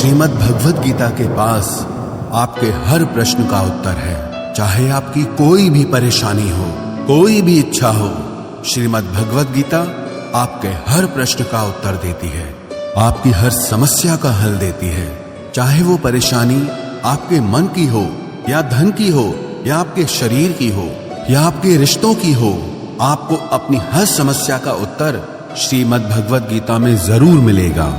श्रीमद् भगवद गीता के पास आपके हर प्रश्न का उत्तर है। चाहे आपकी कोई भी परेशानी हो, कोई भी इच्छा हो, श्रीमद् भगवद गीता आपके हर प्रश्न का उत्तर देती है, आपकी हर समस्या का हल देती है। चाहे वो परेशानी आपके मन की हो, या धन की हो, या आपके शरीर की हो, या आपके रिश्तों की हो, आपको अपनी हर समस्या का उत्तर श्रीमद् भगवद गीता में जरूर मिलेगा।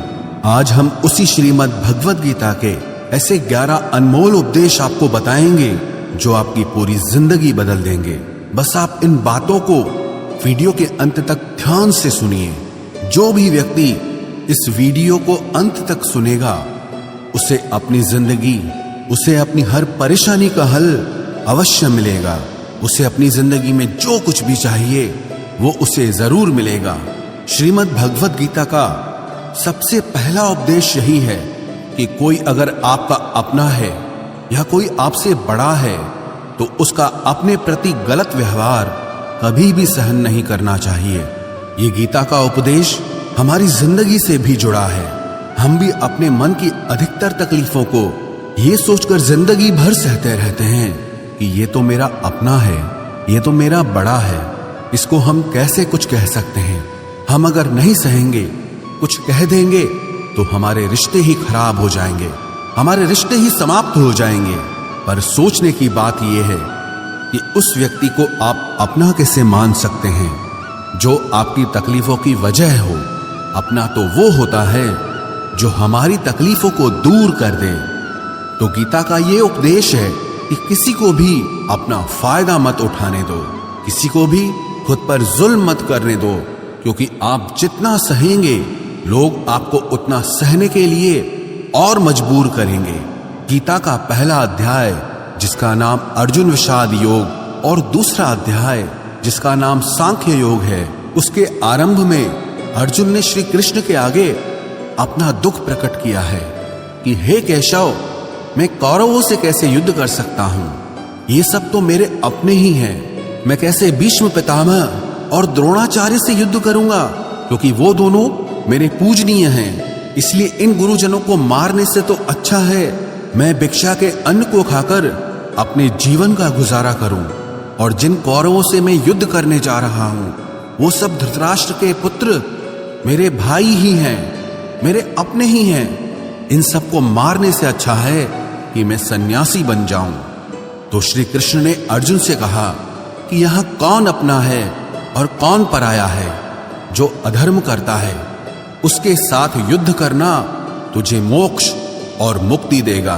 आज हम उसी श्रीमद् भगवद गीता के ऐसे 11 अनमोल उपदेश आपको बताएंगे जो आपकी पूरी जिंदगी बदल देंगे। बस आप इन बातों को वीडियो के अंत तक ध्यान से सुनिए। जो भी व्यक्ति इस वीडियो को अंत तक सुनेगा, उसे अपनी जिंदगी, उसे अपनी हर परेशानी का हल अवश्य मिलेगा। उसे अपनी जिंदगी में जो कुछ भी चाहिए वो उसे जरूर मिलेगा। श्रीमद् भगवद गीता का सबसे पहला उपदेश यही है कि कोई अगर आपका अपना है या कोई आपसे बड़ा है तो उसका अपने प्रति गलत व्यवहार कभी भी सहन नहीं करना चाहिए। ये गीता का उपदेश हमारी जिंदगी से भी जुड़ा है। हम भी अपने मन की अधिकतर तकलीफों को ये सोचकर जिंदगी भर सहते रहते हैं कि ये तो मेरा अपना है, ये तो मेरा बड़ा है, इसको हम कैसे कुछ कह सकते हैं। हम अगर नहीं सहेंगे, कुछ कह देंगे तो हमारे रिश्ते ही खराब हो जाएंगे, हमारे रिश्ते ही समाप्त हो जाएंगे। पर सोचने की बात यह है कि उस व्यक्ति को आप अपना कैसे मान सकते हैं जो आपकी तकलीफों की वजह हो। अपना तो वो होता है जो हमारी तकलीफों को दूर कर दे। तो गीता का ये उपदेश है कि किसी को भी अपना फायदा मत उठाने दो, किसी को भी खुद पर जुल्म मत करने दो, क्योंकि आप जितना सहेंगे लोग आपको उतना सहने के लिए और मजबूर करेंगे। गीता का पहला अध्याय जिसका नाम अर्जुन विषाद योग और दूसरा अध्याय जिसका नाम सांख्य योग है, उसके आरंभ में अर्जुन ने श्री कृष्ण के आगे अपना दुख प्रकट किया है कि हे केशव, मैं कौरवों से कैसे युद्ध कर सकता हूं? ये सब तो मेरे अपने ही हैं। मैं कैसे भीष्म पितामह और द्रोणाचार्य से युद्ध करूंगा, क्योंकि वो दोनों मेरे पूजनीय हैं। इसलिए इन गुरुजनों को मारने से तो अच्छा है मैं भिक्षा के अन्न को खाकर अपने जीवन का गुजारा करूं। और जिन कौरवों से मैं युद्ध करने जा रहा हूं वो सब धृतराष्ट्र के पुत्र मेरे भाई ही हैं, मेरे अपने ही हैं। इन सबको मारने से अच्छा है कि मैं सन्यासी बन जाऊं। तो श्री कृष्ण ने अर्जुन से कहा कि यहां कौन अपना है और कौन पराया है। जो अधर्म करता है उसके साथ युद्ध करना तुझे मोक्ष और मुक्ति देगा।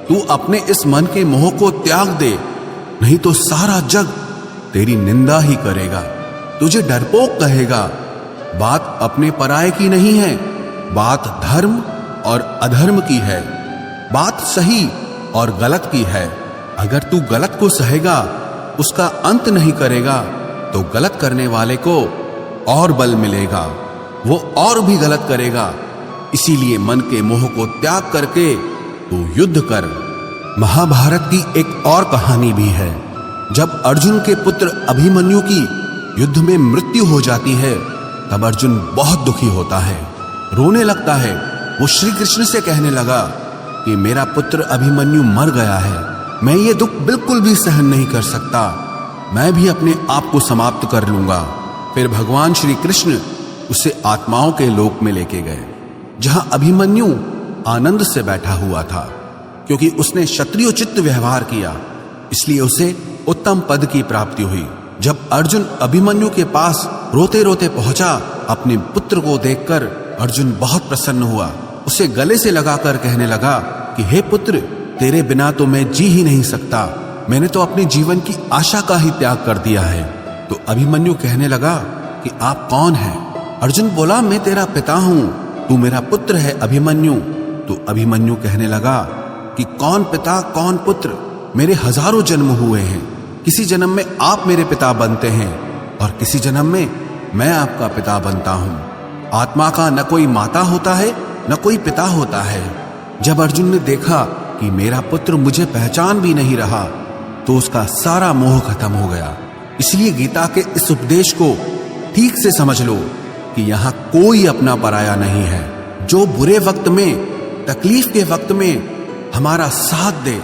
तू अपने इस मन के मोह को त्याग दे, नहीं तो सारा जग तेरी निंदा ही करेगा, तुझे डरपोक कहेगा। बात अपने पराये की नहीं है, बात धर्म और अधर्म की है, बात सही और गलत की है। अगर तू गलत को सहेगा, उसका अंत नहीं करेगा, तो गलत करने वाले को और बल मिलेगा, वो और भी गलत करेगा। इसीलिए मन के मोह को त्याग करके तू युद्ध कर। महाभारत की एक और कहानी भी है। जब अर्जुन के पुत्र अभिमन्यु की युद्ध में मृत्यु हो जाती है, तब अर्जुन बहुत दुखी होता है, रोने लगता है। वो श्री कृष्ण से कहने लगा कि मेरा पुत्र अभिमन्यु मर गया है, मैं ये दुख बिल्कुल भी सहन नहीं कर सकता, मैं भी अपने आप को समाप्त कर लूंगा। फिर भगवान श्री कृष्ण उसे आत्माओं के लोक में लेके गए, जहां अभिमन्यु आनंद से बैठा हुआ था, क्योंकि उसने क्षत्रियोचित व्यवहार किया, इसलिए उसे उत्तम पद की प्राप्ति हुई। जब अर्जुन अभिमन्यु के पास रोते रोते पहुंचा, अपने पुत्र को देखकर अर्जुन बहुत प्रसन्न हुआ। उसे गले से लगाकर कहने लगा कि हे पुत्र, तेरे बिना तो मैं जी ही नहीं सकता, मैंने तो अपने जीवन की आशा का ही त्याग कर दिया है। तो अभिमन्यु कहने लगा कि आप कौन हैं? अर्जुन बोला, मैं तेरा पिता हूं, तू मेरा पुत्र है अभिमन्यु। तो अभिमन्यु कहने लगा कि कौन पिता कौन पुत्र, मेरे हजारों जन्म हुए हैं, किसी जन्म में आप मेरे पिता बनते हैं और किसी जन्म में मैं आपका पिता बनता हूं। आत्मा का न कोई माता होता है न कोई पिता होता है। जब अर्जुन ने देखा कि मेरा पुत्र मुझे पहचान भी नहीं रहा, तो उसका सारा मोह खत्म हो गया। इसलिए गीता के इस उपदेश को ठीक से समझ लो कि यहां कोई अपना पराया नहीं है। जो बुरे वक्त में तकलीफ के वक्त में हमारा साथ दे,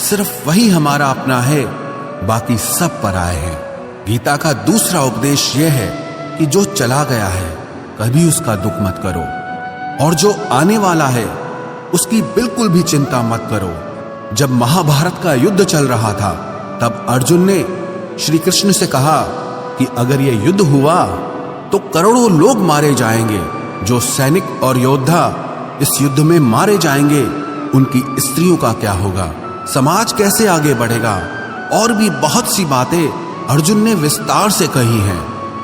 सिर्फ वही हमारा अपना है, बाकी सब पराए हैं। गीता का दूसरा उपदेश यह है कि जो चला गया है कभी उसका दुख मत करो, और जो आने वाला है उसकी बिल्कुल भी चिंता मत करो। जब महाभारत का युद्ध चल रहा था तब अर्जुन ने श्री कृष्ण से कहा कि अगर यह युद्ध हुआ तो करोड़ों लोग मारे जाएंगे। जो सैनिक और योद्धा इस युद्ध में मारे जाएंगे उनकी स्त्रियों का क्या होगा, समाज कैसे आगे बढ़ेगा। और भी बहुत सी बातें अर्जुन ने विस्तार से कही हैं।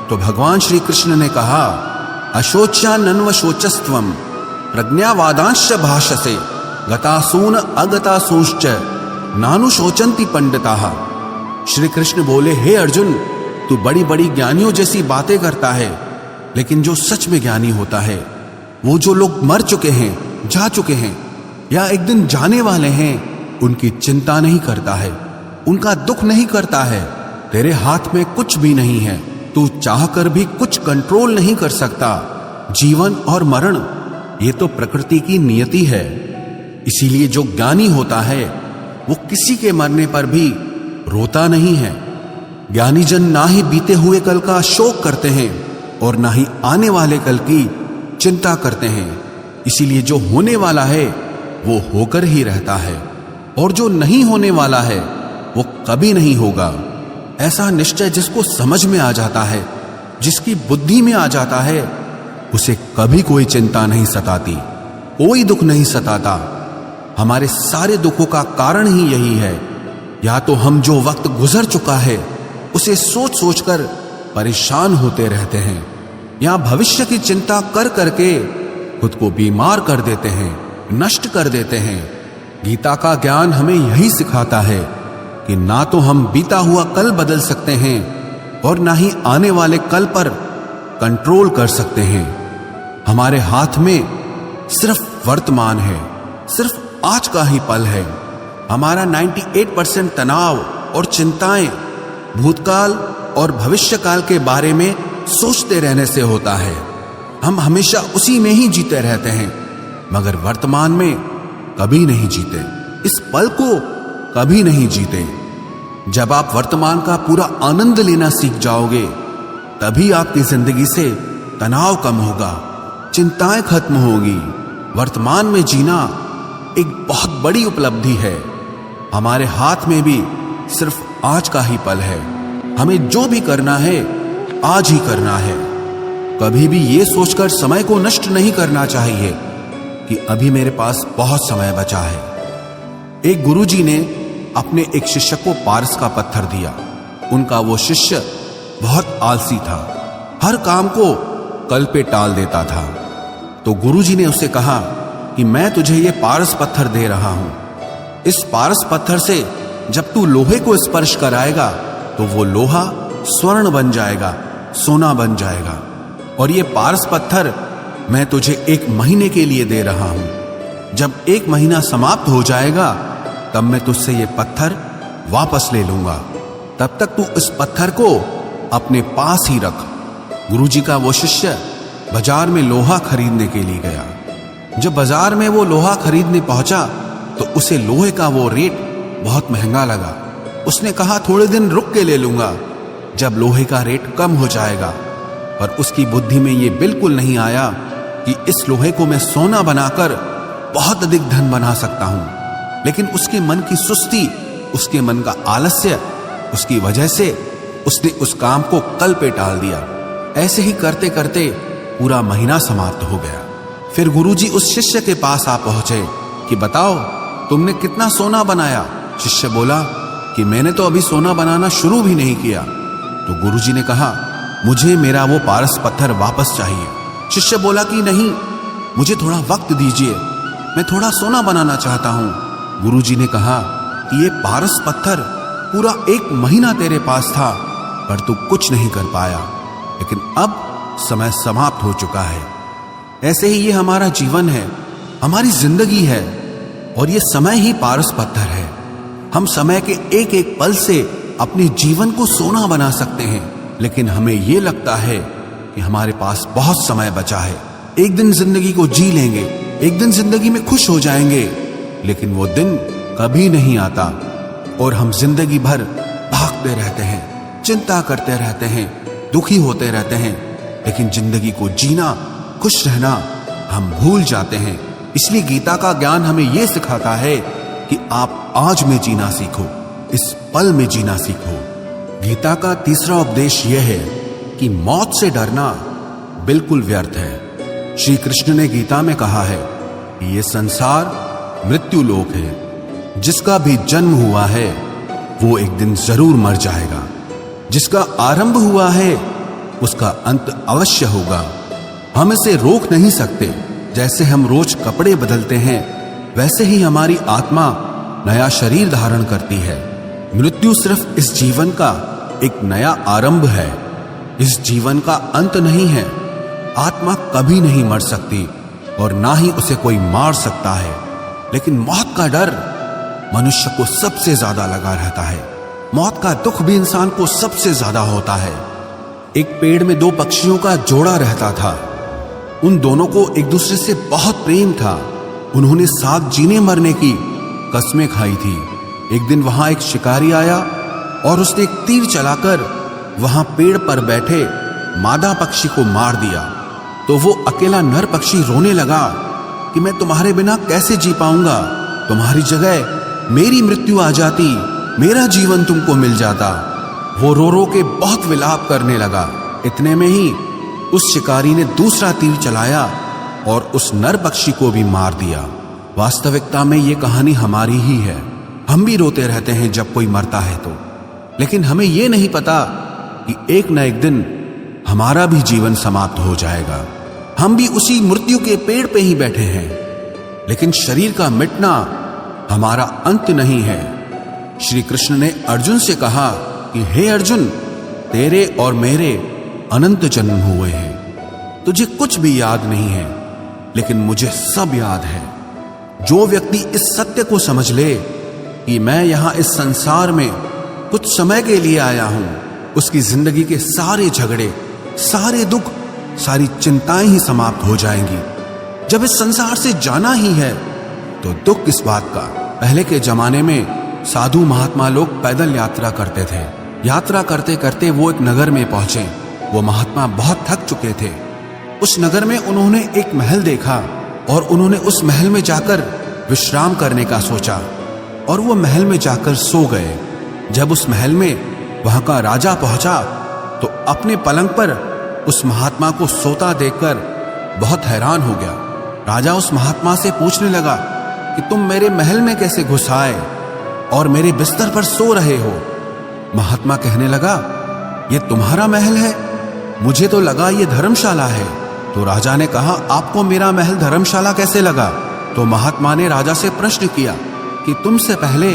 तो भगवान श्री कृष्ण ने कहा, अशोच्यानन्व शोचस्त्वम प्रज्ञावादांश भाषसे गतासून अगतासूश्च नानुशोचन्ति पंडिताः। श्री कृष्ण बोले, हे अर्जुन, तू बड़ी बड़ी ज्ञानियों जैसी बातें करता है, लेकिन जो सच में ज्ञानी होता है, वो जो लोग मर चुके हैं, जा चुके हैं या एक दिन जाने वाले हैं, उनकी चिंता नहीं करता है, उनका दुख नहीं करता है। तेरे हाथ में कुछ भी नहीं है, तू चाहकर भी कुछ कंट्रोल नहीं कर सकता। जीवन और मरण ये तो प्रकृति की नियति है। इसीलिए जो ज्ञानी होता है वो किसी के मरने पर भी रोता नहीं है। ज्ञानी जन ना ही बीते हुए कल का शोक करते हैं और ना ही आने वाले कल की चिंता करते हैं। इसीलिए जो होने वाला है वो होकर ही रहता है, और जो नहीं होने वाला है वो कभी नहीं होगा। ऐसा निश्चय जिसको समझ में आ जाता है, जिसकी बुद्धि में आ जाता है, उसे कभी कोई चिंता नहीं सताती, कोई दुख नहीं सताता। हमारे सारे दुखों का कारण ही यही है। या तो हम जो वक्त गुजर चुका है उसे सोच सोचकर परेशान होते रहते हैं, या भविष्य की चिंता कर करके खुद को बीमार कर देते हैं, नष्ट कर देते हैं। गीता का ज्ञान हमें यही सिखाता है कि ना तो हम बीता हुआ कल बदल सकते हैं और ना ही आने वाले कल पर कंट्रोल कर सकते हैं। हमारे हाथ में सिर्फ वर्तमान है, सिर्फ आज का ही पल है। हमारा 98% तनाव और चिंताएं भूतकाल और भविष्यकाल के बारे में सोचते रहने से होता है। हम हमेशा उसी में ही जीते रहते हैं, मगर वर्तमान में कभी नहीं जीते, इस पल को कभी नहीं जीते। जब आप वर्तमान का पूरा आनंद लेना सीख जाओगे, तभी आपकी जिंदगी से तनाव कम होगा, चिंताएं खत्म होगी। वर्तमान में जीना एक बहुत बड़ी उपलब्धि है। हमारे हाथ में भी सिर्फ आज का ही पल है। हमें जो भी करना है आज ही करना है। कभी भी ये सोचकर समय को नष्ट नहीं करना चाहिए कि अभी मेरे पास बहुत समय बचा है। एक गुरुजी ने अपने एक शिष्य को पारस का पत्थर दिया। उनका वो शिष्य बहुत आलसी था, हर काम को कल पे टाल देता था। तो गुरुजी ने उससे कहा कि मैं तुझे ये पारस पत्थर दे रहा हूं। इस पारस पत्थर से जब तू लोहे को स्पर्श कराएगा तो वो लोहा स्वर्ण बन जाएगा, सोना बन जाएगा। और ये पारस पत्थर मैं तुझे 1 महीने के लिए दे रहा हूं। जब 1 महीना समाप्त हो जाएगा तब मैं तुझसे ये पत्थर वापस ले लूंगा। तब तक तू इस पत्थर को अपने पास ही रख। गुरुजी का वो शिष्य बाजार में लोहा खरीदने के लिए गया। जब बाजार में वो लोहा खरीदने पहुंचा तो उसे लोहे का वो रेट बहुत महंगा लगा। उसने कहा थोड़े दिन रुक के ले लूंगा, जब लोहे का रेट कम हो जाएगा। पर उसकी बुद्धि में ये बिल्कुल नहीं आया कि इस लोहे को मैं सोना बनाकर बहुत अधिक धन बना सकता हूं। लेकिन उसके मन की सुस्ती, उसके मन का आलस्य, उसकी वजह से उसने उस काम को कल पे टाल दिया। ऐसे ही करते करते पूरा महीना समाप्त हो गया। फिर गुरुजी उस शिष्य के पास आ पहुंचे कि बताओ तुमने कितना सोना बनाया। शिष्य बोला कि मैंने तो अभी सोना बनाना शुरू भी नहीं किया। तो गुरुजी ने कहा मुझे मेरा वो पारस पत्थर वापस चाहिए। शिष्य बोला कि नहीं, मुझे थोड़ा वक्त दीजिए, मैं थोड़ा सोना बनाना चाहता हूं। गुरुजी ने कहा कि ये पारस पत्थर पूरा 1 महीना तेरे पास था, पर तू कुछ नहीं कर पाया, लेकिन अब समय समाप्त हो चुका है। ऐसे ही ये हमारा जीवन है, हमारी जिंदगी है, और ये समय ही पारस पत्थर है। हम समय के एक एक पल से अपने जीवन को सोना बना सकते हैं, लेकिन हमें ये लगता है कि हमारे पास बहुत समय बचा है, एक दिन जिंदगी को जी लेंगे, एक दिन जिंदगी में खुश हो जाएंगे, लेकिन वो दिन कभी नहीं आता और हम जिंदगी भर भागते रहते हैं, चिंता करते रहते हैं, दुखी होते रहते हैं, लेकिन जिंदगी को जीना, खुश रहना हम भूल जाते हैं। इसलिए गीता का ज्ञान हमें यह सिखाता है कि आप आज में जीना सीखो, इस पल में जीना सीखो। गीता का तीसरा उपदेश यह है कि मौत से डरना बिल्कुल व्यर्थ है। श्री कृष्ण ने गीता में कहा है कि यह संसार मृत्यु लोक है। जिसका भी जन्म हुआ है वो एक दिन जरूर मर जाएगा। जिसका आरंभ हुआ है उसका अंत अवश्य होगा। हम इसे रोक नहीं सकते। जैसे हम रोज कपड़े बदलते हैं, वैसे ही हमारी आत्मा नया शरीर धारण करती है। मृत्यु सिर्फ इस जीवन का एक नया आरंभ है, इस जीवन का अंत नहीं है। आत्मा कभी नहीं मर सकती और ना ही उसे कोई मार सकता है, लेकिन मौत का डर मनुष्य को सबसे ज्यादा लगा रहता है। मौत का दुख भी इंसान को सबसे ज्यादा होता है। एक पेड़ में दो पक्षियों का जोड़ा रहता था। उन दोनों को एक दूसरे से बहुत प्रेम था। उन्होंने साथ जीने मरने की कस्में खाई थी। एक दिन वहां एक शिकारी आया और उसने एक तीर चलाकर वहां पेड़ पर बैठे मादा पक्षी को मार दिया। तो वो अकेला नर पक्षी रोने लगा कि मैं तुम्हारे बिना कैसे जी पाऊंगा। तुम्हारी जगह मेरी मृत्यु आ जाती, मेरा जीवन तुमको मिल जाता। वो रो रो के बहुत विलाप करने लगा। इतने में ही उस शिकारी ने दूसरा तीर चलाया और उस नर पक्षी को भी मार दिया। वास्तविकता में ये कहानी हमारी ही है। हम भी रोते रहते हैं जब कोई मरता है तो, लेकिन हमें ये नहीं पता कि एक न एक दिन हमारा भी जीवन समाप्त हो जाएगा। हम भी उसी मृत्यु के पेड़ पे ही बैठे हैं, लेकिन शरीर का मिटना हमारा अंत नहीं है। श्री कृष्ण ने अर्जुन से कहा कि हे अर्जुन, तेरे और मेरे अनंत जन्म हुए हैं। तुझे कुछ भी याद नहीं है, लेकिन मुझे सब याद है। जो व्यक्ति इस सत्य को समझ ले कि मैं यहां इस संसार में कुछ समय के लिए आया हूं, उसकी जिंदगी के सारे झगड़े, सारे दुख, सारी चिंताएं ही समाप्त हो जाएंगी। जब इस संसार से जाना ही है तो दुख किस बात का। पहले के जमाने में साधु महात्मा लोग पैदल यात्रा करते थे। यात्रा करते करते वो एक नगर में पहुंचे। वो महात्मा बहुत थक चुके थे। उस नगर में उन्होंने एक महल देखा और उन्होंने उस महल में जाकर विश्राम करने का सोचा और वो महल में जाकर सो गए। जब उस महल में वहां का राजा पहुंचा तो अपने पलंग पर उस महात्मा को सोता देखकर बहुत हैरान हो गया। राजा उस महात्मा से पूछने लगा कि तुम मेरे महल में कैसे घुस आए और मेरे बिस्तर पर सो रहे हो। महात्मा कहने लगा, ये तुम्हारा महल है? मुझे तो लगा ये धर्मशाला है। तो राजा ने कहा, आपको मेरा महल धर्मशाला कैसे लगा? तो महात्मा ने राजा से प्रश्न किया कि तुमसे पहले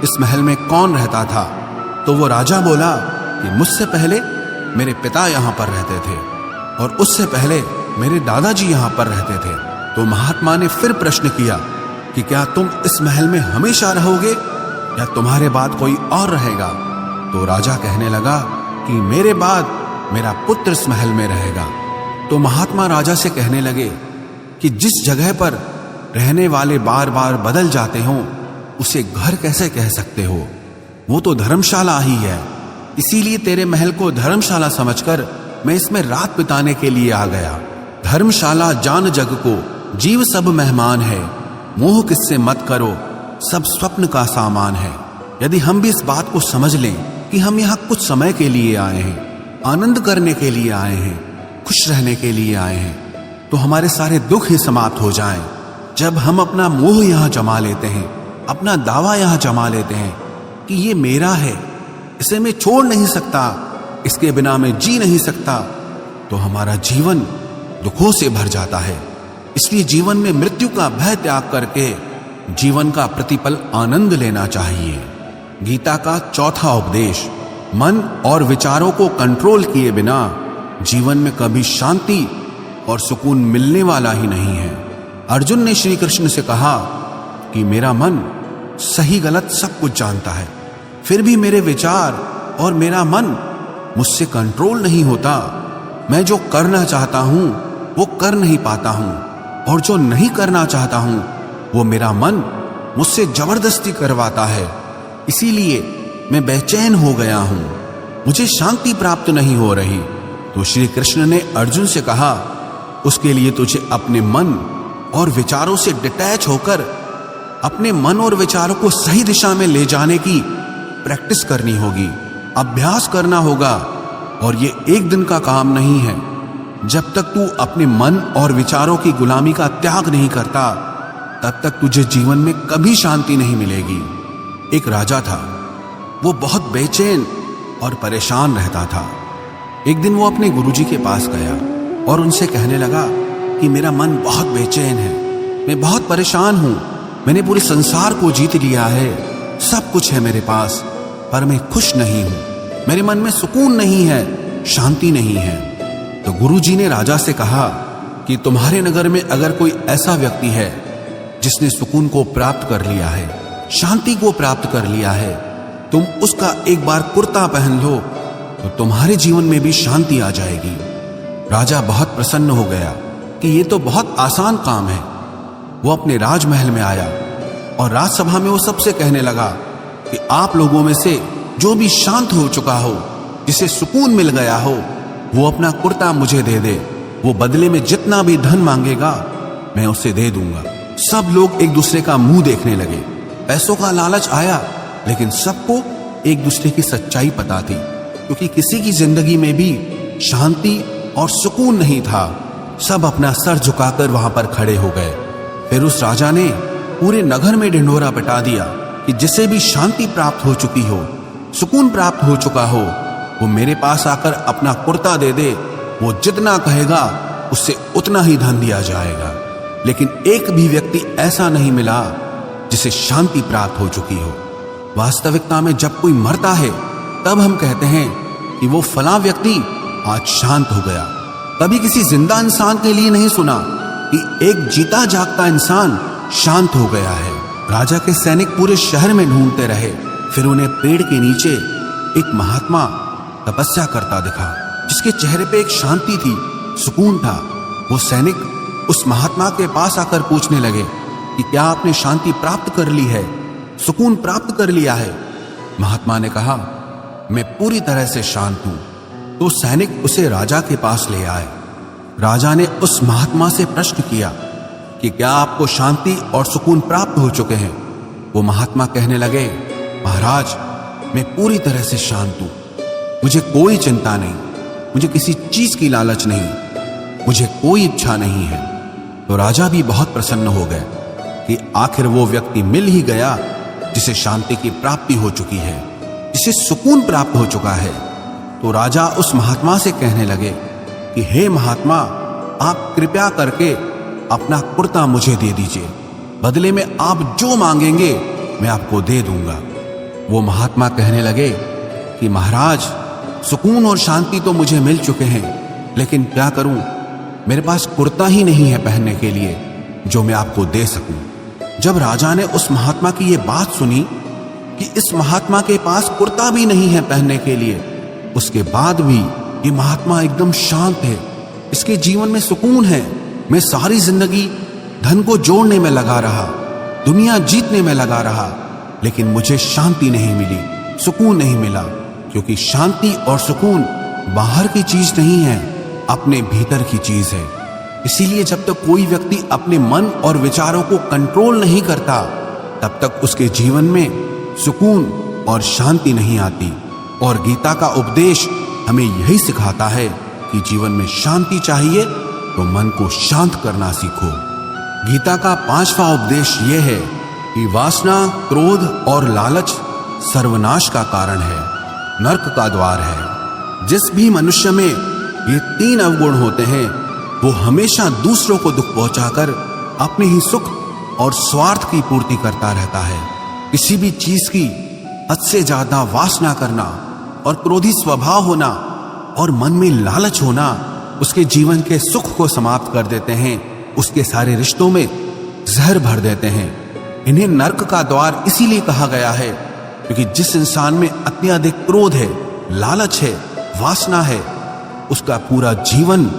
इस महल में कौन रहता था? तो वो राजा बोला कि मुझसे पहले मेरे पिता यहाँ पर रहते थे और उससे पहले मेरे दादाजी यहाँ पर रहते थे। तो महात्मा ने फिर प्रश्न किया कि क्या तुम इस महल में हमेशा रहोगे या तुम्हारे बाद कोई और रहेगा? तो राजा कहने लगा कि मेरे बाद मेरा पुत्र इस महल में रहेगा। तो महात्मा राजा से कहने लगे कि जिस जगह पर रहने वाले बार बार बदल जाते हो उसे घर कैसे कह सकते हो? वो तो धर्मशाला ही है। इसीलिए तेरे महल को धर्मशाला समझकर मैं इसमें रात बिताने के लिए आ गया। धर्मशाला जान जग को, जीव सब मेहमान है। मोह किससे मत करो, सब स्वप्न का सामान है। यदि हम भी इस बात को समझ लें कि हम यहाँ कुछ समय के लिए आए हैं, आनंद करने के लिए आए हैं, खुश रहने के लिए आए हैं, तो हमारे सारे दुख ही समाप्त हो जाएं। जब हम अपना मोह यहाँ जमा लेते हैं, अपना दावा यहाँ जमा लेते हैं कि ये मेरा है, इसे मैं छोड़ नहीं सकता, इसके बिना मैं जी नहीं सकता, तो हमारा जीवन दुखों से भर जाता है। इसलिए जीवन में मृत्यु का भय त्याग करके जीवन का प्रतिपल आनंद लेना चाहिए। गीता का चौथा उपदेश, मन और विचारों को कंट्रोल किए बिना जीवन में कभी शांति और सुकून मिलने वाला ही नहीं है। अर्जुन ने श्री कृष्ण से कहा कि मेरा मन सही गलत सब कुछ जानता है, फिर भी मेरे विचार और मेरा मन मुझसे कंट्रोल नहीं होता। मैं जो करना चाहता हूं वो कर नहीं पाता हूं। और जो नहीं करना चाहता हूं वो मेरा मन मुझसे जबरदस्ती करवाता है। इसीलिए मैं बेचैन हो गया हूं, मुझे शांति प्राप्त नहीं हो रही। तो श्री कृष्ण ने अर्जुन से कहा, उसके लिए तुझे अपने मन और विचारों से डिटैच होकर अपने मन और विचारों को सही दिशा में ले जाने की प्रैक्टिस करनी होगी, अभ्यास करना होगा। और ये एक दिन का काम नहीं है। जब तक तू अपने मन और विचारों की गुलामी का त्याग नहीं करता, तब तक तुझे जीवन में कभी शांति नहीं मिलेगी। एक राजा था, वो बहुत बेचैन और परेशान रहता था। एक दिन वो अपने गुरुजी के पास गया और उनसे कहने लगा कि मेरा मन बहुत बेचैन है, मैं बहुत परेशान हूं, मैंने पूरे संसार को जीत लिया है, सब कुछ है मेरे पास, पर मैं खुश नहीं हूं, मेरे मन में सुकून नहीं है, शांति नहीं है। तो गुरुजी ने राजा से कहा कि तुम्हारे नगर में अगर कोई ऐसा व्यक्ति है जिसने सुकून को प्राप्त कर लिया है, शांति को प्राप्त कर लिया है, तुम उसका एक बार कुर्ता पहन लो तो तुम्हारे जीवन में भी शांति आ जाएगी। राजा बहुत प्रसन्न हो गया कि ये तो बहुत आसान काम है। वो अपने राजमहल में आया और राजसभा में वो सबसे कहने लगा कि आप लोगों में से जो भी शांत हो चुका हो, जिसे सुकून मिल गया हो, वो अपना कुर्ता मुझे दे दे। वो बदले में जितना भी धन मांगेगा मैं उसे दे दूंगा। सब लोग एक दूसरे का मुंह देखने लगे। पैसों का लालच आया, लेकिन सबको एक दूसरे की सच्चाई पता थी, क्योंकि किसी की जिंदगी में भी शांति और सुकून नहीं था। सब अपना सर झुकाकर वहां पर खड़े हो गए। फिर उस राजा ने पूरे नगर में ढिंढोरा पिटा दिया कि जिसे भी शांति प्राप्त हो चुकी हो, सुकून प्राप्त हो चुका हो, वो मेरे पास आकर अपना कुर्ता दे दे। वो जितना कहेगा उससे उतना ही धन दिया जाएगा। लेकिन एक भी व्यक्ति ऐसा नहीं मिला जिसे शांति प्राप्त हो चुकी हो। वास्तविकता में जब कोई मरता है तब हम कहते हैं कि वो फला व्यक्ति आज शांत हो गया। कभी किसी जिंदा इंसान के लिए नहीं सुना कि एक जीता जागता इंसान शांत हो गया है। राजा के सैनिक पूरे शहर में ढूंढते रहे। फिर उन्हें पेड़ के नीचे एक महात्मा तपस्या करता दिखा, जिसके चेहरे पे एक शांति थी, सुकून था। वो सैनिक उस महात्मा के पास आकर पूछने लगे कि क्या आपने शांति प्राप्त कर ली है, सुकून प्राप्त कर लिया है? महात्मा ने कहा, मैं पूरी तरह से शांत हूं। तो सैनिक उसे राजा के पास ले आए। राजा ने उस महात्मा से प्रश्न किया कि क्या आपको शांति और सुकून प्राप्त हो चुके हैं? वो महात्मा कहने लगे, महाराज, मैं पूरी तरह से शांत हूं, मुझे कोई चिंता नहीं, मुझे किसी चीज की लालच नहीं, मुझे कोई इच्छा नहीं है। तो राजा भी बहुत प्रसन्न हो गए कि आखिर वो व्यक्ति मिल ही गया जिसे शांति की प्राप्ति हो चुकी है, जिसे सुकून प्राप्त हो चुका है। तो राजा उस महात्मा से कहने लगे कि हे महात्मा, आप कृपया करके अपना कुर्ता मुझे दे दीजिए, बदले में आप जो मांगेंगे मैं आपको दे दूंगा। वो महात्मा कहने लगे कि महाराज, सुकून और शांति तो मुझे मिल चुके हैं, लेकिन क्या करूं, मेरे पास कुर्ता ही नहीं है पहनने के लिए जो मैं आपको दे सकूं। जब राजा ने उस महात्मा की ये बात सुनी कि इस महात्मा के पास कुर्ता भी नहीं है पहनने के लिए, उसके बाद भी ये महात्मा एकदम शांत है, इसके जीवन में सुकून है। मैं सारी जिंदगी धन को जोड़ने में लगा रहा, दुनिया जीतने में लगा रहा, लेकिन मुझे शांति नहीं मिली, सुकून नहीं मिला, क्योंकि शांति और सुकून बाहर की चीज नहीं है, अपने भीतर की चीज है। इसीलिए जब तक कोई व्यक्ति अपने मन और विचारों को कंट्रोल नहीं करता, तब तक उसके जीवन में सुकून और शांति नहीं आती। और गीता का उपदेश हमें यही सिखाता है कि जीवन में शांति चाहिए तो मन को शांत करना सीखो। गीता का 5वां उपदेश यह है कि वासना, क्रोध और लालच सर्वनाश का कारण है, नरक का द्वार है। जिस भी मनुष्य में ये 3 अवगुण होते हैं, वो हमेशा दूसरों को दुख पहुंचाकर अपने ही सुख और स्वार्थ की पूर्ति करता रहता है। किसी भी चीज की हद से ज्यादा वासना करना और क्रोधी स्वभाव होना और मन में लालच होना उसके जीवन के सुख को समाप्त कर देते हैं, उसके सारे रिश्तों में जहर भर देते हैं। इन्हें नरक का द्वार इसीलिए कहा गया है क्योंकि जिस इंसान में अत्यधिक क्रोध है, लालच है, वासना है, उसका पूरा जीवन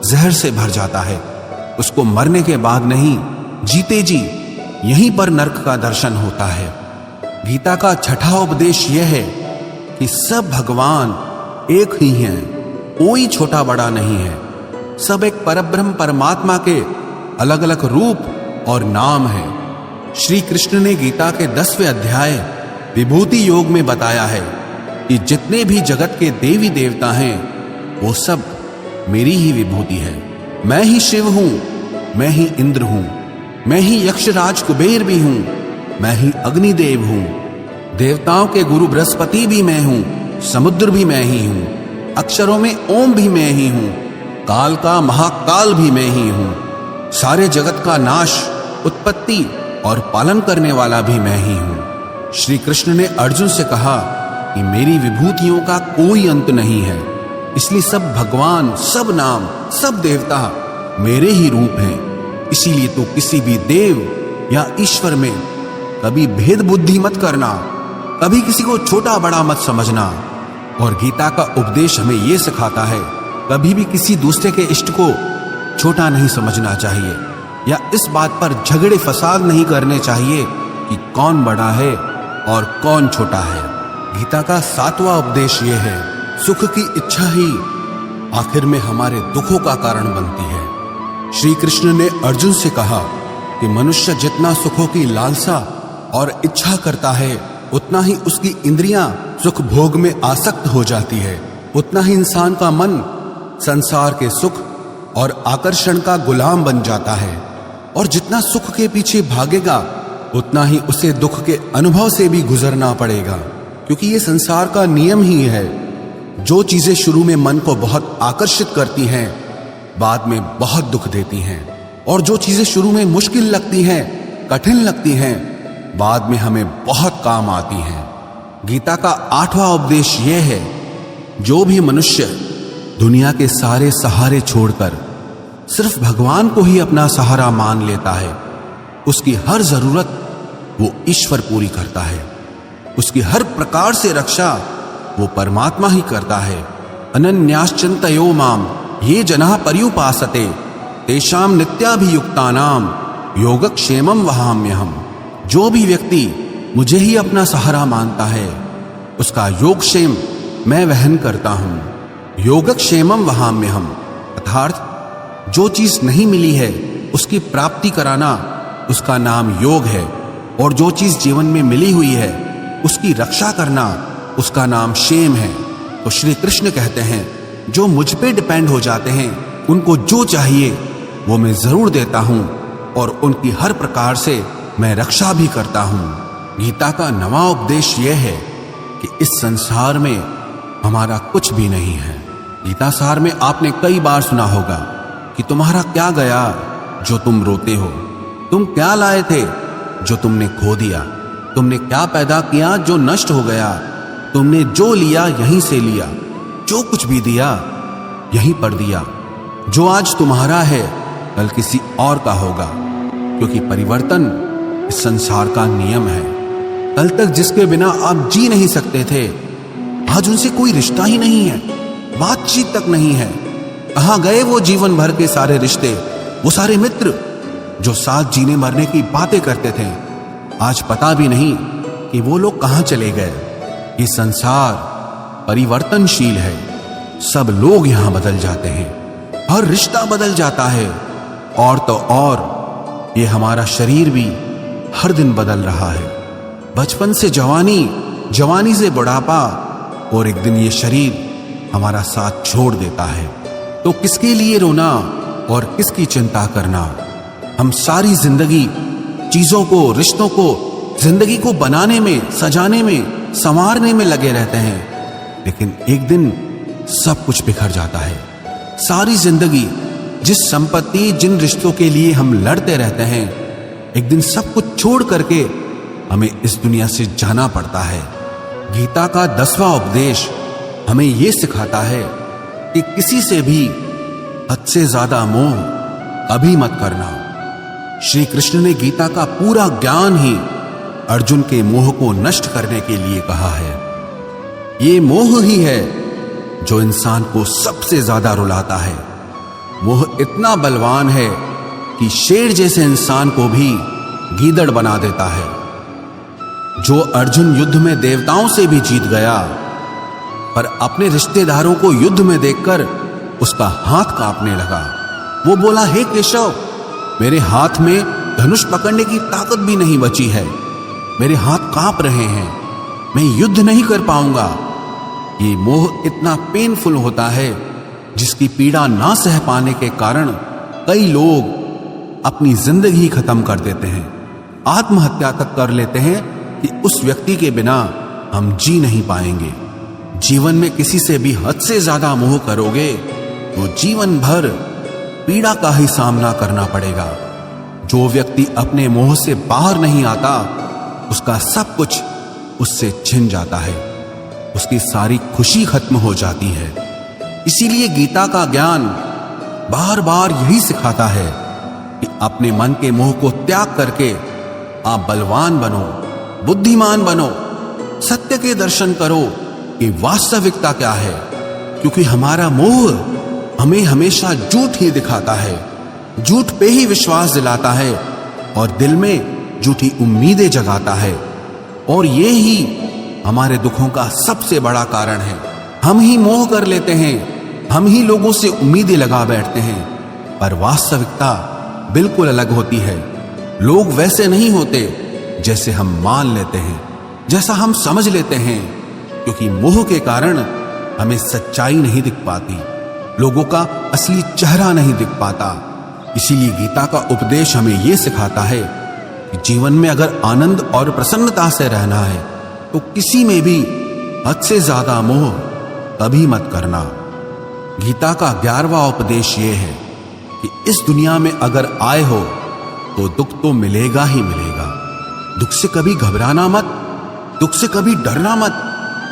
जहर से भर जाता है, उसको मरने के बाद नहीं, जीते जी यहीं पर नरक का दर्शन होता है। गीता का छठा उपदेश यह है कि सब भगवान एक ही हैं, कोई छोटा बड़ा नहीं है। सब एक परब्रह्म परमात्मा के अलग अलग रूप और नाम हैं। श्री कृष्ण ने गीता के 10वें अध्याय विभूति योग में बताया है कि जितने भी जगत के देवी देवता हैं वो सब मेरी ही विभूति है। मैं ही शिव हूं, मैं ही इंद्र हूं, मैं ही यक्षराज कुबेर भी हूं, मैं ही अग्निदेव हूं, देवताओं के गुरु बृहस्पति भी मैं हूं, समुद्र भी मैं ही हूं, अक्षरों में ओम भी मैं ही हूं, काल का महाकाल भी मैं ही हूं, सारे जगत का नाश, उत्पत्ति और पालन करने वाला भी मैं ही हूं। श्री कृष्ण ने अर्जुन से कहा कि मेरी विभूतियों का कोई अंत नहीं है, इसलिए सब भगवान, सब नाम, सब देवता मेरे ही रूप हैं। इसीलिए तो किसी भी देव या ईश्वर में कभी भेद बुद्धि मत करना, कभी किसी को छोटा बड़ा मत समझना। और गीता का उपदेश हमें यह सिखाता है कभी भी किसी दूसरे के इष्ट को छोटा नहीं समझना चाहिए, या इस बात पर झगड़े फसाद नहीं करने चाहिए कि कौन बड़ा है और कौन छोटा है। गीता का 7वां उपदेश यह है, सुख की इच्छा ही आखिर में हमारे दुखों का कारण बनती है। श्री कृष्ण ने अर्जुन से कहा कि मनुष्य जितना सुखों की लालसा और इच्छा करता है उतना ही उसकी इंद्रियां सुख भोग में आसक्त हो जाती है, उतना ही इंसान का मन संसार के सुख और आकर्षण का गुलाम बन जाता है। और जितना सुख के पीछे भागेगा उतना ही उसे दुख के अनुभव से भी गुजरना पड़ेगा, क्योंकि ये संसार का नियम ही है। जो चीजें शुरू में मन को बहुत आकर्षित करती हैं बाद में बहुत दुख देती हैं, और जो चीजें शुरू में मुश्किल लगती हैं, कठिन लगती हैं, बाद में हमें बहुत काम आती हैं। गीता का 8वां उपदेश यह है, जो भी मनुष्य दुनिया के सारे सहारे छोड़कर सिर्फ भगवान को ही अपना सहारा मान लेता है, उसकी हर जरूरत वो ईश्वर पूरी करता है, उसकी हर प्रकार से रक्षा वो परमात्मा ही करता है। अनन्याश्चिन्तयो माम ये जनाः पर्युपासते तेषां नित्याभियुक्तानां योगक्षेमं वहाम्यहम्। जो भी व्यक्ति मुझे ही अपना सहारा मानता है उसका योगक्षेम मैं वहन करता हूं। योगक्षेमं वहाम्यहम् अर्थात जो चीज नहीं मिली है उसकी प्राप्ति कराना उसका नाम योग है, और जो चीज जीवन में मिली हुई है उसकी रक्षा करना उसका नाम क्षेम है। तो श्री कृष्ण कहते हैं जो मुझ पे डिपेंड हो जाते हैं उनको जो चाहिए वो मैं जरूर देता हूं, और उनकी हर प्रकार से मैं रक्षा भी करता हूं। गीता का 9वां उपदेश यह है कि इस संसार में हमारा कुछ भी नहीं है। गीता सार में आपने कई बार सुना होगा कि तुम्हारा क्या गया जो तुम रोते हो, तुम क्या लाए थे जो तुमने खो दिया, तुमने क्या पैदा किया जो नष्ट हो गया, तुमने जो लिया यहीं से लिया, जो कुछ भी दिया यहीं पर दिया। जो आज तुम्हारा है कल किसी और का होगा, क्योंकि परिवर्तन इस संसार का नियम है। कल तक जिसके बिना आप जी नहीं सकते थे आज उनसे कोई रिश्ता ही नहीं है, बातचीत तक नहीं है। कहां गए वो जीवन भर के सारे रिश्ते, वो सारे मित्र जो साथ जीने मरने की बातें करते थे, आज पता भी नहीं कि वो लोग कहां चले गए। ये संसार परिवर्तनशील है, सब लोग यहां बदल जाते हैं, हर रिश्ता बदल जाता है, और तो और ये हमारा शरीर भी हर दिन बदल रहा है। बचपन से जवानी, जवानी से बुढ़ापा, और एक दिन ये शरीर हमारा साथ छोड़ देता है। तो किसके लिए रोना और किसकी चिंता करना। हम सारी जिंदगी चीजों को, रिश्तों को, जिंदगी को बनाने में, सजाने में, संवारने में लगे रहते हैं, लेकिन एक दिन सब कुछ बिखर जाता है। सारी जिंदगी जिस संपत्ति, जिन रिश्तों के लिए हम लड़ते रहते हैं, एक दिन सब कुछ छोड़ करके हमें इस दुनिया से जाना पड़ता है। गीता का 10वां उपदेश हमें यह सिखाता है कि किसी से भी हद से ज्यादा मोह कभी मत करना। श्री कृष्ण ने गीता का पूरा ज्ञान ही अर्जुन के मोह को नष्ट करने के लिए कहा है। ये मोह ही है जो इंसान को सबसे ज्यादा रुलाता है। मोह इतना बलवान है कि शेर जैसे इंसान को भी गीदड़ बना देता है। जो अर्जुन युद्ध में देवताओं से भी जीत गया, पर अपने रिश्तेदारों को युद्ध में देखकर उसका हाथ कांपने लगा। वो बोला, हे केशव, मेरे हाथ में धनुष पकड़ने की ताकत भी नहीं बची है, मेरे हाथ कांप रहे हैं, मैं युद्ध नहीं कर पाऊंगा। ये मोह इतना पेनफुल होता है जिसकी पीड़ा ना सह पाने के कारण कई लोग अपनी जिंदगी खत्म कर देते हैं, आत्महत्या तक कर लेते हैं कि उस व्यक्ति के बिना हम जी नहीं पाएंगे। जीवन में किसी से भी हद से ज्यादा मोह करोगे तो जीवन भर पीड़ा का ही सामना करना पड़ेगा। जो व्यक्ति अपने मोह से बाहर नहीं आता, उसका सब कुछ उससे छिन जाता है, उसकी सारी खुशी खत्म हो जाती है। इसीलिए गीता का ज्ञान बार बार यही सिखाता है कि अपने मन के मोह को त्याग करके आप बलवान बनो, बुद्धिमान बनो, सत्य के दर्शन करो कि वास्तविकता क्या है। क्योंकि हमारा मोह हमें हमेशा झूठ ही दिखाता है, झूठ पे ही विश्वास दिलाता है और दिल में झूठी उम्मीदें जगाता है। और ये ही हमारे दुखों का सबसे बड़ा कारण है। हम ही मोह कर लेते हैं, हम ही लोगों से उम्मीदें लगा बैठते हैं, पर वास्तविकता बिल्कुल अलग होती है। लोग वैसे नहीं होते जैसे हम मान लेते हैं, जैसा हम समझ लेते हैं, क्योंकि मोह के कारण हमें सच्चाई नहीं दिख पाती, लोगों का असली चेहरा नहीं दिख पाता। इसीलिए गीता का उपदेश हमें यह सिखाता है कि जीवन में अगर आनंद और प्रसन्नता से रहना है तो किसी में भी हद से ज्यादा मोह कभी मत करना। गीता का 11वां उपदेश यह है कि इस दुनिया में अगर आए हो तो दुख तो मिलेगा ही मिलेगा। दुख से कभी घबराना मत, दुख से कभी डरना मत।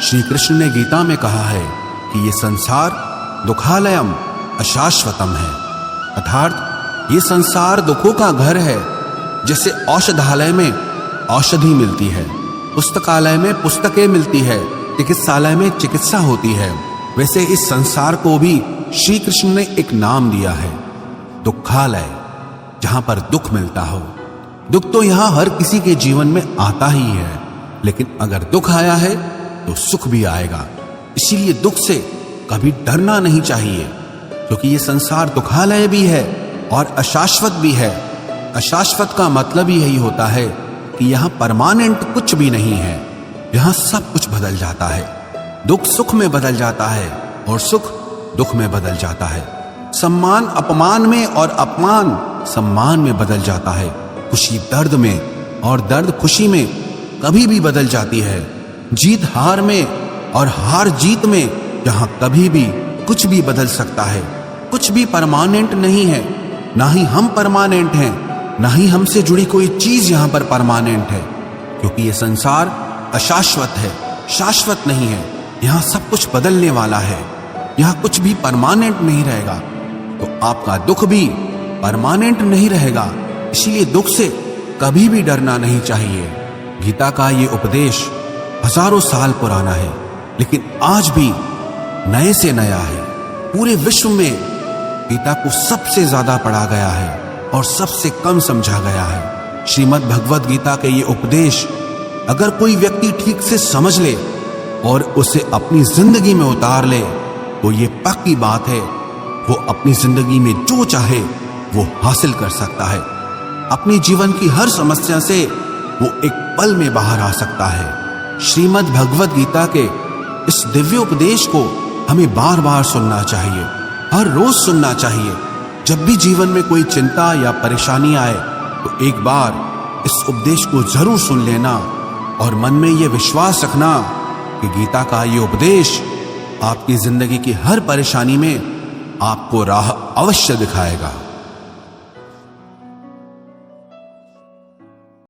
श्री कृष्ण ने गीता में कहा है कि ये संसार दुखालयम अशाश्वतम है, अर्थात ये संसार दुखों का घर है। जैसे औषधालय में औषधि मिलती है, पुस्तकालय में पुस्तकें मिलती है, चिकित्सालय में चिकित्सा होती है, वैसे इस संसार को भी श्री कृष्ण ने एक नाम दिया है, दुखालय, जहां पर दुख मिलता हो। दुख तो यहां हर किसी के जीवन में आता ही है, लेकिन अगर दुख आया है तो सुख भी आएगा। इसीलिए दुख से कभी डरना नहीं चाहिए, क्योंकि ये संसार दुखालय भी है और अशाश्वत भी है। अशाश्वत का मतलब ही यही होता है कि यहां परमानेंट कुछ भी नहीं है, यहां सब कुछ बदल जाता है। दुख सुख में बदल जाता है और सुख दुख में बदल जाता है। सम्मान अपमान में और अपमान सम्मान में बदल जाता है। खुशी दर्द में और दर्द खुशी में कभी भी बदल जाती है। जीत हार में और हार जीत में जहां कभी भी कुछ भी बदल सकता है। कुछ भी परमानेंट नहीं है, ना ही हम परमानेंट हैं, ना ही हमसे जुड़ी कोई चीज यहां पर परमानेंट है, क्योंकि ये संसार अशाश्वत है, शाश्वत नहीं है। यहां सब कुछ बदलने वाला है, यहां कुछ भी परमानेंट नहीं रहेगा। तो आपका दुख भी परमानेंट नहीं रहेगा, इसीलिए दुख से कभी भी डरना नहीं चाहिए। गीता का ये उपदेश हजारों साल पुराना है, लेकिन आज भी नए से नया है। पूरे विश्व में गीता को सबसे ज्यादा पढ़ा गया है और सबसे कम समझा गया है। श्रीमद् भगवद गीता के ये उपदेश अगर कोई व्यक्ति ठीक से समझ ले और उसे अपनी जिंदगी में उतार ले तो ये पक्की बात है, वो अपनी जिंदगी में जो चाहे वो हासिल कर सकता है। अपने जीवन की हर समस्या से वो एक पल में बाहर आ सकता है। श्रीमद् भगवद गीता के इस दिव्य उपदेश को हमें बार बार सुनना चाहिए, हर रोज सुनना चाहिए। जब भी जीवन में कोई चिंता या परेशानी आए तो एक बार इस उपदेश को जरूर सुन लेना और मन में यह विश्वास रखना कि गीता का ये उपदेश आपकी जिंदगी की हर परेशानी में आपको राह अवश्य दिखाएगा।